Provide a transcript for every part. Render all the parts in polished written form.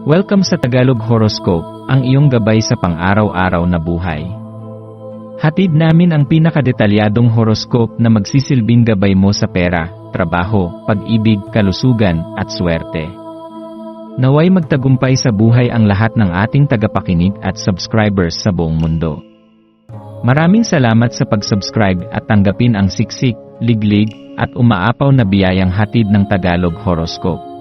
Welcome sa Tagalog Horoscope, ang iyong gabay sa pang-araw-araw na buhay. Hatid namin ang pinakadetalyadong horoscope na magsisilbing gabay mo sa pera, trabaho, pag-ibig, kalusugan, at swerte. Naway magtagumpay sa buhay ang lahat ng ating tagapakinig at subscribers sa buong mundo. Maraming salamat sa pag-subscribe at tanggapin ang siksik, liglig, at umaapaw na biyayang hatid ng Tagalog Horoscope.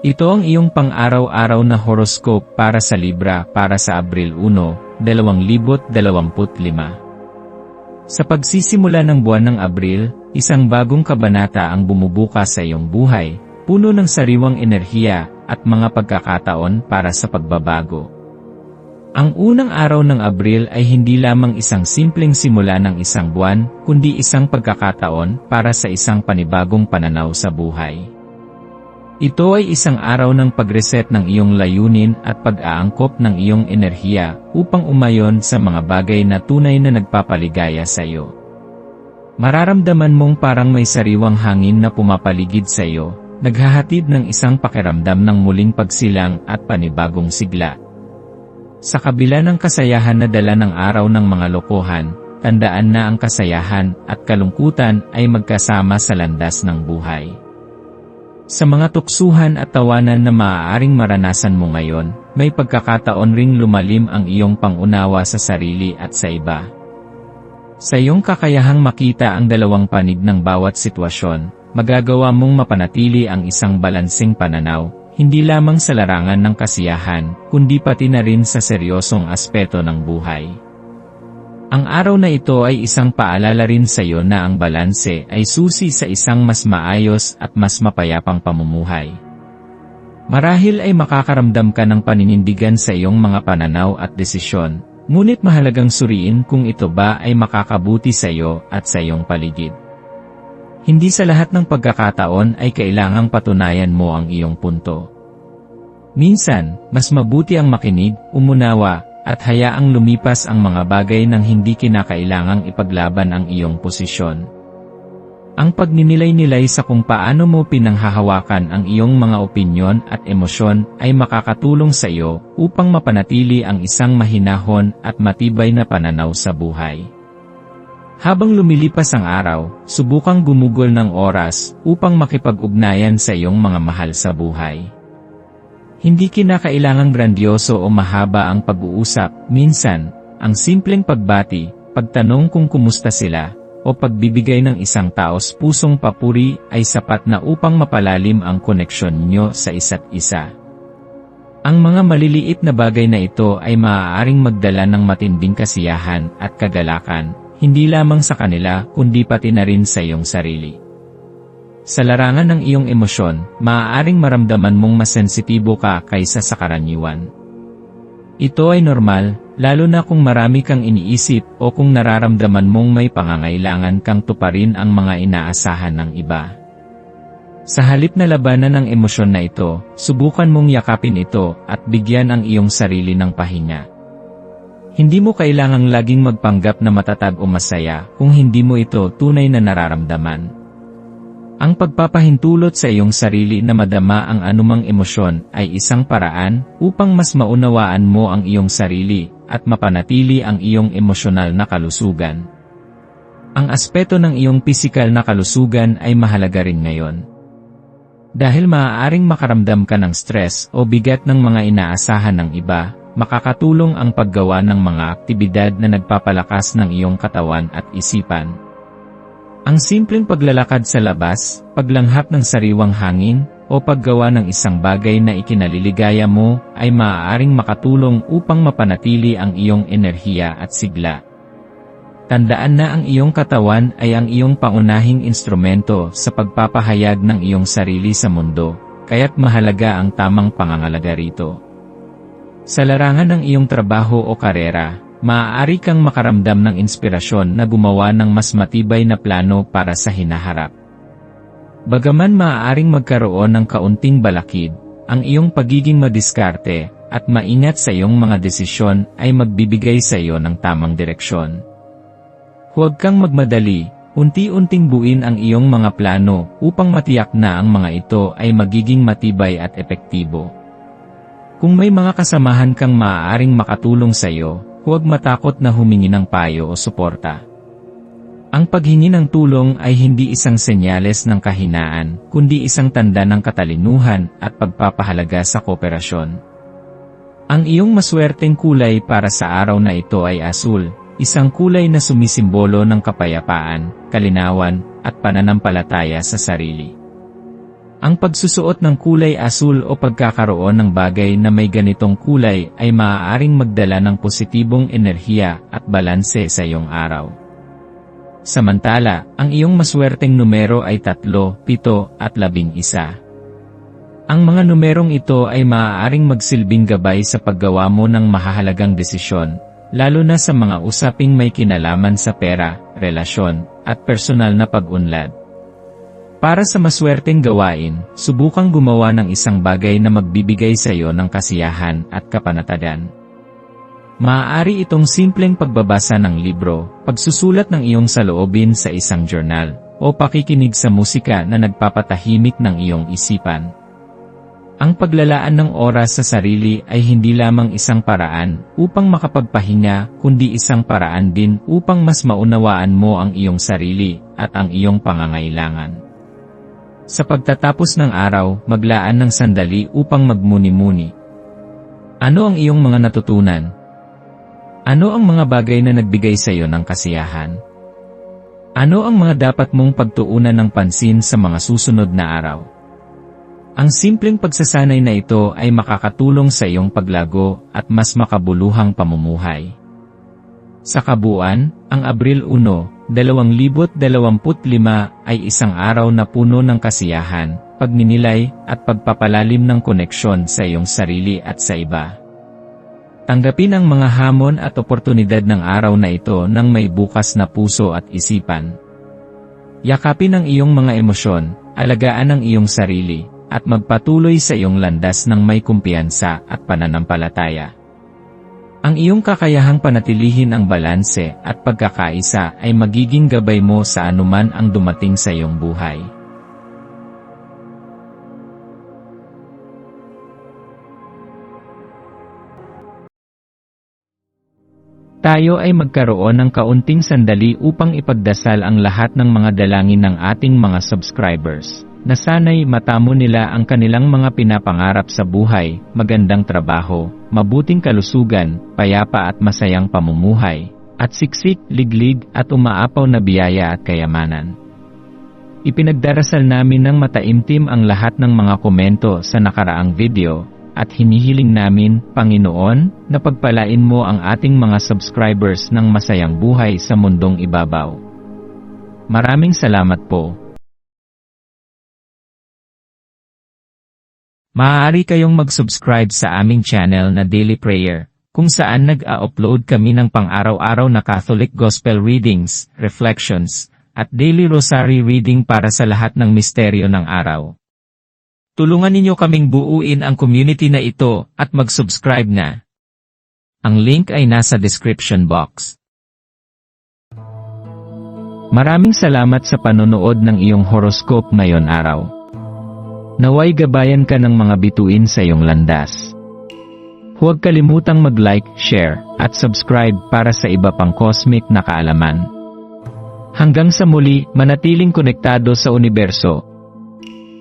Ito ang iyong pang-araw-araw na horoscope para sa Libra para sa Abril 1, 2025. Sa pagsisimula ng buwan ng Abril, isang bagong kabanata ang bumubukas sa iyong buhay, puno ng sariwang enerhiya at mga pagkakataon para sa pagbabago. Ang unang araw ng Abril ay hindi lamang isang simpleng simula ng isang buwan, kundi isang pagkakataon para sa isang panibagong pananaw sa buhay. Ito ay isang araw ng pag-reset ng iyong layunin at pag-aangkop ng iyong enerhiya upang umayon sa mga bagay na tunay na nagpapaligaya sa iyo. Mararamdaman mong parang may sariwang hangin na pumapaligid sa iyo, naghahatid ng isang pakiramdam ng muling pagsilang at panibagong sigla. Sa kabila ng kasayahan na dala ng araw ng mga lokohan, tandaan na ang kasayahan at kalungkutan ay magkasama sa landas ng buhay. Sa mga tuksuhan at tawanan na maaaring maranasan mo ngayon, may pagkakataon ring lumalim ang iyong pangunawa sa sarili at sa iba. Sa iyong kakayahang makita ang dalawang panig ng bawat sitwasyon, magagawa mong mapanatili ang isang balanseng pananaw, hindi lamang sa larangan ng kasiyahan, kundi pati na rin sa seryosong aspeto ng buhay. Ang araw na ito ay isang paalala rin sa iyo na ang balanse ay susi sa isang mas maayos at mas mapayapang pamumuhay. Marahil ay makakaramdam ka ng paninindigan sa iyong mga pananaw at desisyon, ngunit mahalagang suriin kung ito ba ay makakabuti sa iyo at sa iyong paligid. Hindi sa lahat ng pagkakataon ay kailangang patunayan mo ang iyong punto. Minsan, mas mabuti ang makinig, umunawa, at hayaang lumipas ang mga bagay nang hindi kinakailangang ipaglaban ang iyong posisyon. Ang pagninilay-nilay sa kung paano mo pinanghahawakan ang iyong mga opinyon at emosyon ay makakatulong sa iyo upang mapanatili ang isang mahinahon at matibay na pananaw sa buhay. Habang lumilipas ang araw, subukang gumugol ng oras upang makipag-ugnayan sa iyong mga mahal sa buhay. Hindi kinakailangang grandioso o mahaba ang pag-uusap, minsan, ang simpleng pagbati, pagtanong kung kumusta sila, o pagbibigay ng isang taos pusong papuri ay sapat na upang mapalalim ang koneksyon niyo sa isa't isa. Ang mga maliliit na bagay na ito ay maaaring magdala ng matinding kasiyahan at kagalakan, hindi lamang sa kanila kundi pati na rin sa iyong sarili. Sa larangan ng iyong emosyon, maaaring maramdaman mong mas sensitibo ka kaysa sa karaniwan. Ito ay normal, lalo na kung marami kang iniisip o kung nararamdaman mong may pangangailangan kang tuparin ang mga inaasahan ng iba. Sa halip na labanan ng emosyon na ito, subukan mong yakapin ito at bigyan ang iyong sarili ng pahinga. Hindi mo kailangang laging magpanggap na matatag o masaya kung hindi mo ito tunay na nararamdaman. Ang pagpapahintulot sa iyong sarili na madama ang anumang emosyon ay isang paraan upang mas maunawaan mo ang iyong sarili at mapanatili ang iyong emosyonal na kalusugan. Ang aspeto ng iyong pisikal na kalusugan ay mahalaga rin ngayon. Dahil maaaring makaramdam ka ng stress o bigat ng mga inaasahan ng iba, makakatulong ang paggawa ng mga aktibidad na nagpapalakas ng iyong katawan at isipan. Ang simpleng paglalakad sa labas, paglanghap ng sariwang hangin, o paggawa ng isang bagay na ikinaliligaya mo ay maaaring makatulong upang mapanatili ang iyong enerhiya at sigla. Tandaan na ang iyong katawan ay ang iyong pangunahing instrumento sa pagpapahayag ng iyong sarili sa mundo, kaya't mahalaga ang tamang pangangalaga rito. Sa larangan ng iyong trabaho o karera, maaari kang makaramdam ng inspirasyon na gumawa ng mas matibay na plano para sa hinaharap. Bagaman maaaring magkaroon ng kaunting balakid, ang iyong pagiging madiskarte at maingat sa iyong mga desisyon ay magbibigay sa iyo ng tamang direksyon. Huwag kang magmadali, Unti-unting buuin ang iyong mga plano upang matiyak na ang mga ito ay magiging matibay at epektibo. Kung may mga kasamahan kang maaaring makatulong sa iyo, huwag matakot na humingi ng payo o suporta. Ang paghingi ng tulong ay hindi isang senyales ng kahinaan, kundi isang tanda ng katalinuhan at pagpapahalaga sa kooperasyon. Ang iyong maswerteng kulay para sa araw na ito ay asul, isang kulay na sumisimbolo ng kapayapaan, kalinawan, at pananampalataya sa sarili. Ang pagsusuot ng kulay asul o pagkakaroon ng bagay na may ganitong kulay ay maaaring magdala ng positibong enerhiya at balanse sa iyong araw. Samantala, ang iyong maswerteng numero ay 3, 7, at 11. Ang mga numerong ito ay maaaring magsilbing gabay sa paggawa mo ng mahahalagang desisyon, lalo na sa mga usaping may kinalaman sa pera, relasyon, at personal na pag-unlad. Para sa maswerteng gawain, subukang gumawa ng isang bagay na magbibigay sa iyo ng kasiyahan at kapanatagan. Maaari itong simpleng pagbabasa ng libro, pagsusulat ng iyong saloobin sa isang journal, o pakikinig sa musika na nagpapatahimik ng iyong isipan. Ang paglalaan ng oras sa sarili ay hindi lamang isang paraan upang makapagpahinga, kundi isang paraan din upang mas maunawaan mo ang iyong sarili at ang iyong pangangailangan. Sa pagtatapos ng araw, maglaan ng sandali upang magmuni-muni. Ano ang iyong mga natutunan? Ano ang mga bagay na nagbigay sa iyo ng kasiyahan? Ano ang mga dapat mong pagtuunan ng pansin sa mga susunod na araw? Ang simpleng pagsasanay na ito ay makakatulong sa iyong paglago at mas makabuluhang pamumuhay. Sa kabuuan, ang Abril 1, 2025 ay isang araw na puno ng kasiyahan, pagninilay, at pagpapalalim ng koneksyon sa iyong sarili at sa iba. Tanggapin ang mga hamon at oportunidad ng araw na ito nang may bukas na puso at isipan. Yakapin ang iyong mga emosyon, alagaan ang iyong sarili, at magpatuloy sa iyong landas ng may kumpiyansa at pananampalataya. Ang iyong kakayahang panatilihin ang balanse at pagkakaisa ay magiging gabay mo sa anuman ang dumating sa iyong buhay. Tayo ay magkaroon ng kaunting sandali upang ipagdasal ang lahat ng mga dalangin ng ating mga subscribers, na sana'y matamo nila ang kanilang mga pinapangarap sa buhay, magandang trabaho, mabuting kalusugan, payapa at masayang pamumuhay, at siksik, liglig, at umaapaw na biyaya at kayamanan. Ipinagdarasal namin ng mataimtim ang lahat ng mga komento sa nakaraang video, at hinihiling namin, Panginoon, na pagpalain mo ang ating mga subscribers ng masayang buhay sa mundong ibabaw. Maraming salamat po. Maaari kayong mag-subscribe sa aming channel na Daily Prayer, kung saan nag-a-upload kami ng pang-araw-araw na Catholic Gospel Readings, Reflections, at Daily Rosary Reading para sa lahat ng misteryo ng araw. Tulungan ninyo kaming buuin ang community na ito at mag-subscribe na. Ang link ay nasa description box. Maraming salamat sa panonood ng iyong horoscope ngayon araw. Naway gabayan ka ng mga bituin sa iyong landas. Huwag kalimutang mag-like, share, at subscribe para sa iba pang cosmic na kaalaman. Hanggang sa muli, manatiling konektado sa universo.